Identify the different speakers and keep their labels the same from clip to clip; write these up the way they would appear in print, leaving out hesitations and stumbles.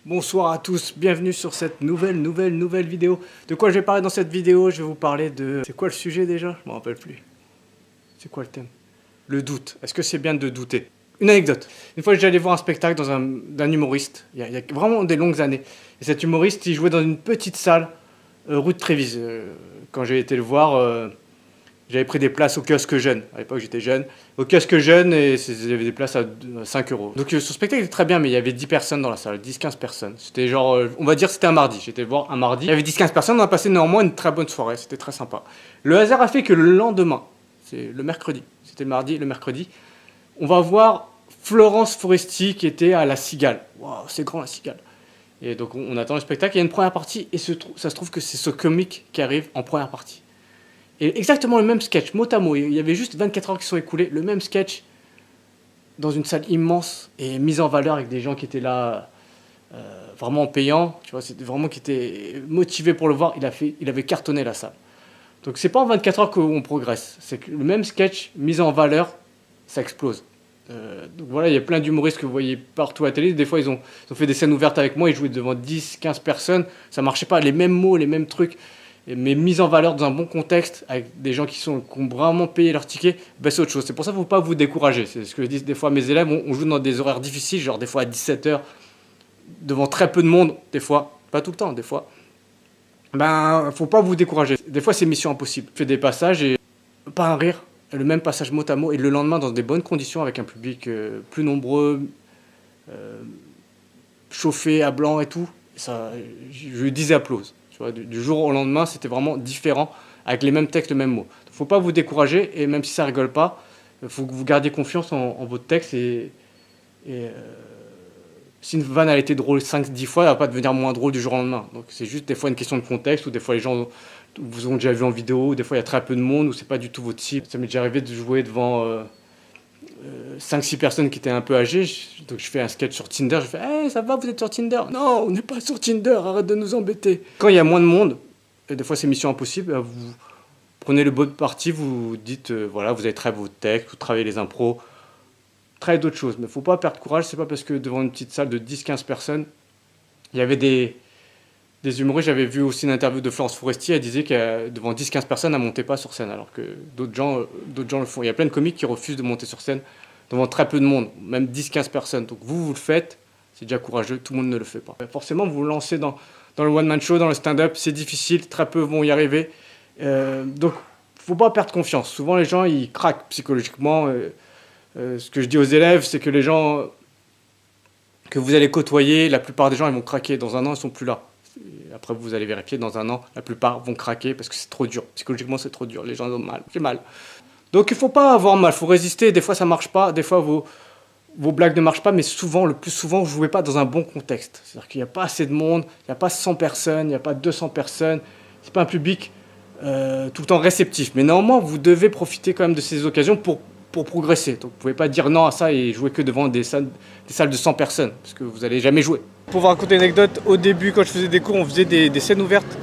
Speaker 1: Bonsoir à tous, bienvenue sur cette nouvelle vidéo. De quoi je vais parler dans cette vidéo? Je vais vous parler de... C'est quoi le sujet déjà? Je me rappelle plus. C'est quoi le thème? Le doute. Est-ce que c'est bien de douter? Une anecdote. Une fois, j'allais voir un spectacle d'un humoriste, il y a vraiment des longues années. Et cet humoriste, il jouait dans une petite salle, rue de Trévise. Quand j'ai été le voir... J'avais pris des places au kiosque jeune. À l'époque, j'étais jeune. Au kiosque jeune, et il y avait des places à 5 euros. Donc, ce spectacle était très bien, mais il y avait 10 personnes dans la salle. 10-15 personnes. C'était genre, on va dire, c'était un mardi. J'étais voir un mardi. Il y avait 10-15 personnes. On a passé néanmoins une très bonne soirée. C'était très sympa. Le hasard a fait que le lendemain, c'est le mercredi. C'était le mardi, le mercredi. On va voir Florence Foresti qui était à La Cigale. Waouh, c'est grand, La Cigale. Et donc, on attend le spectacle. Il y a une première partie. Et ça se trouve que c'est ce comique qui arrive en première partie. Et exactement le même sketch, mot à mot. Il y avait juste 24 heures qui sont écoulées, le même sketch dans une salle immense et mise en valeur avec des gens qui étaient là vraiment en payant. Tu vois, c'était vraiment qui étaient motivés pour le voir. Il avait cartonné la salle. Donc c'est pas en 24 heures qu'on progresse. C'est que le même sketch mis en valeur, ça explose. Donc voilà, il y a plein d'humoristes que vous voyez partout à la télé. Des fois, ils ont fait des scènes ouvertes avec moi. Ils jouaient devant 10-15 personnes. Ça marchait pas. Les mêmes mots, les mêmes trucs. Mais mise en valeur dans un bon contexte, avec des gens qui ont vraiment payé leur ticket, ben c'est autre chose. C'est pour ça qu'il ne faut pas vous décourager. C'est ce que je dis des fois à mes élèves. On joue dans des horaires difficiles, genre des fois à 17h, devant très peu de monde, des fois, pas tout le temps, des fois. Ben, il ne faut pas vous décourager. Des fois, c'est mission impossible. Je fais des passages et pas un rire, le même passage mot à mot, et le lendemain, dans des bonnes conditions, avec un public plus nombreux, chauffé à blanc et tout, ça, je lui disais applause. Du jour au lendemain, c'était vraiment différent, avec les mêmes textes, les mêmes mots. Il ne faut pas vous décourager, et même si ça ne rigole pas, il faut que vous gardiez confiance en votre texte. Si une vanne a été drôle 5-10 fois, elle ne va pas devenir moins drôle du jour au lendemain. Donc c'est juste des fois une question de contexte, ou des fois les gens vous ont déjà vu en vidéo, ou des fois il y a très peu de monde, ou c'est pas du tout votre cible. Ça m'est déjà arrivé de jouer devant 5-6 personnes qui étaient un peu âgées, donc je fais un sketch sur Tinder, je fais hey, ça va, vous êtes sur Tinder? Non, on n'est pas sur Tinder, arrête de nous embêter. Quand il y a moins de monde, et des fois c'est mission impossible, vous prenez le bon parti, vous dites voilà, vous avez travaillé votre texte, vous travaillez les impros, travaillez d'autres choses, mais il ne faut pas perdre courage. C'est pas parce que devant une petite salle de 10-15 personnes, il y avait des humoristes. J'avais vu aussi une interview de Florence Foresti, elle disait que devant 10-15 personnes, elle ne montait pas sur scène, alors que d'autres gens le font. Il y a plein de comiques qui refusent de monter sur scène devant très peu de monde, même 10-15 personnes. Donc vous le faites, c'est déjà courageux, tout le monde ne le fait pas. Forcément, vous vous lancez dans le one-man show, dans le stand-up, c'est difficile, très peu vont y arriver. Donc, il ne faut pas perdre confiance. Souvent, les gens, ils craquent psychologiquement. Ce que je dis aux élèves, c'est que les gens que vous allez côtoyer, la plupart des gens, ils vont craquer. Dans un an, ils ne sont plus là. Et après, vous allez vérifier, dans un an, la plupart vont craquer parce que c'est trop dur. Psychologiquement, c'est trop dur. Les gens ont mal. J'ai mal. Donc, il ne faut pas avoir mal. Il faut résister. Des fois, ça ne marche pas. Des fois, vos blagues ne marchent pas. Mais souvent, le plus souvent, vous ne jouez pas dans un bon contexte. C'est-à-dire qu'il n'y a pas assez de monde. Il n'y a pas 100 personnes. Il n'y a pas 200 personnes. Ce n'est pas un public tout le temps réceptif. Mais néanmoins, vous devez profiter quand même de ces occasions pour progresser. Donc vous ne pouvez pas dire non à ça et jouer que devant des salles de 100 personnes, parce que vous n'allez jamais jouer. Pour vous raconter une anecdote, au début, quand je faisais des cours, on faisait des scènes ouvertes.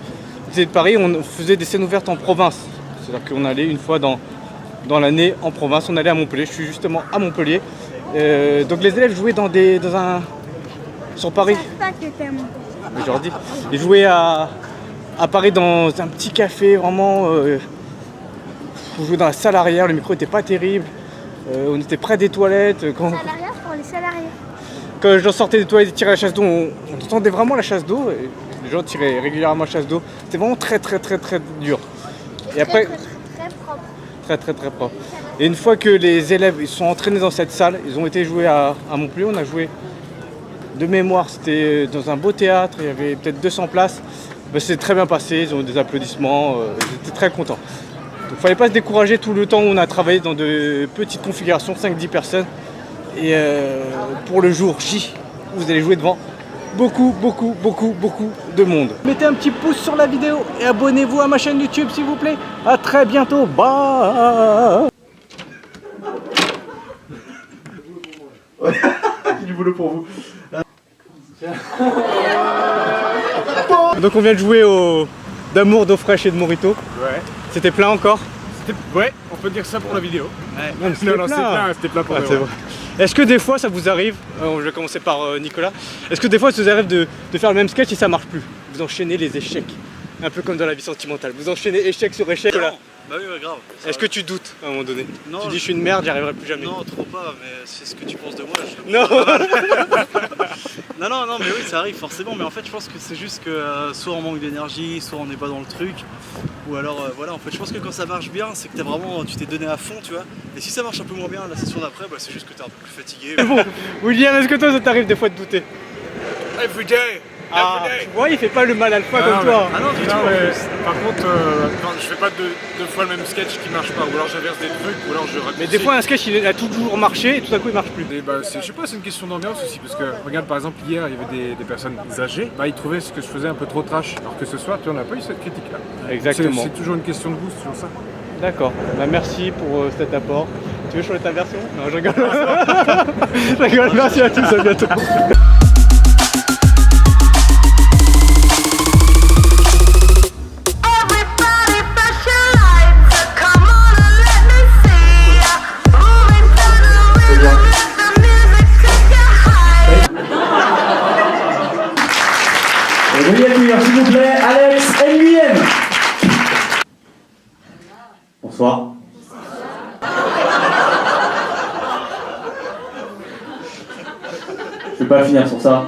Speaker 1: De Paris, on faisait des scènes ouvertes en province. C'est-à-dire qu'on allait une fois dans l'année en province, on allait à Montpellier. Je suis justement à Montpellier. Donc les élèves jouaient sur Paris. Mais je leur dis, ils jouaient à Paris dans un petit café, vraiment... on jouait dans la salle arrière, le micro n'était pas terrible. On était près des toilettes.
Speaker 2: Salle arrière pour les salariés.
Speaker 1: Quand j'en sortais des toilettes et tirais la chasse d'eau, on entendait vraiment la chasse d'eau. Les gens tiraient régulièrement la chasse d'eau. C'était vraiment très dur. Et après,
Speaker 2: très propre.
Speaker 1: Très propre. Et une fois que les élèves ils sont entraînés dans cette salle, ils ont été jouer à Montpellier. On a joué de mémoire, c'était dans un beau théâtre, il y avait peut-être 200 places. Ben, c'est très bien passé, ils ont eu des applaudissements, ils étaient très contents. Donc il ne fallait pas se décourager tout le temps où on a travaillé dans de petites configurations, 5-10 personnes. Et pour le jour J, vous allez jouer devant beaucoup de monde. Mettez un petit pouce sur la vidéo et abonnez-vous à ma chaîne YouTube s'il vous plaît. A très bientôt, bye. Du boulot pour vous. Donc on vient de jouer au d'amour, d'eau fraîche et de mojito.
Speaker 3: Ouais.
Speaker 1: C'était plein encore.
Speaker 3: Ouais, on peut dire ça pour la vidéo. Ouais.
Speaker 1: Non, mais
Speaker 4: c'était plein pour
Speaker 1: Ah,
Speaker 4: de
Speaker 1: c'est
Speaker 4: vrai.
Speaker 1: vrai. Est-ce que des fois ça vous arrive, je vais commencer par Nicolas, est-ce que des fois ça vous arrive de faire le même sketch et ça marche plus? Vous enchaînez les échecs, un peu comme dans la vie sentimentale, vous enchaînez échec sur échec. Là.
Speaker 3: Bah oui, ouais, grave.
Speaker 1: Est-ce que tu doutes à un moment donné?
Speaker 3: Non,
Speaker 1: tu dis je suis une merde, j'y arriverai plus jamais.
Speaker 3: Non, trop pas, mais c'est ce que tu penses de moi.
Speaker 1: Non.
Speaker 3: Non, mais oui, ça arrive forcément, mais en fait, je pense que c'est juste que soit on manque d'énergie, soit on n'est pas dans le truc, ou alors voilà, en fait, je pense que quand ça marche bien, c'est que tu t'es donné à fond, tu vois, et si ça marche un peu moins bien la session d'après, bah, c'est juste que t'es un peu plus fatigué.
Speaker 1: Bon, William, est-ce que toi ça t'arrive des fois de douter?
Speaker 4: Every day.
Speaker 1: Ah, tu vois, il fait pas le mal alpha comme
Speaker 4: non,
Speaker 1: toi.
Speaker 3: Ah non, du tout.
Speaker 4: mais par contre, quand je fais pas deux fois le même sketch qui marche pas, ou alors j'inverse des trucs, ou alors je raccourcis.
Speaker 1: Mais des fois un sketch il a toujours marché et tout à coup il marche plus.
Speaker 4: Et bah, je sais pas, c'est une question d'ambiance aussi, parce que regarde par exemple hier il y avait des personnes âgées, bah ils trouvaient ce que je faisais un peu trop trash, alors que ce soir tu vois, on n'a pas eu cette critique là.
Speaker 1: Exactement.
Speaker 4: C'est toujours une question de goût, c'est toujours ça.
Speaker 1: D'accord, bah, merci pour cet apport. Tu veux changer ta version? Non, je rigole. Je rigole, merci à tous, à bientôt.
Speaker 5: Veuillez accueillir s'il vous plaît Alex Nguyen. Bonsoir. Je vais pas finir sur ça.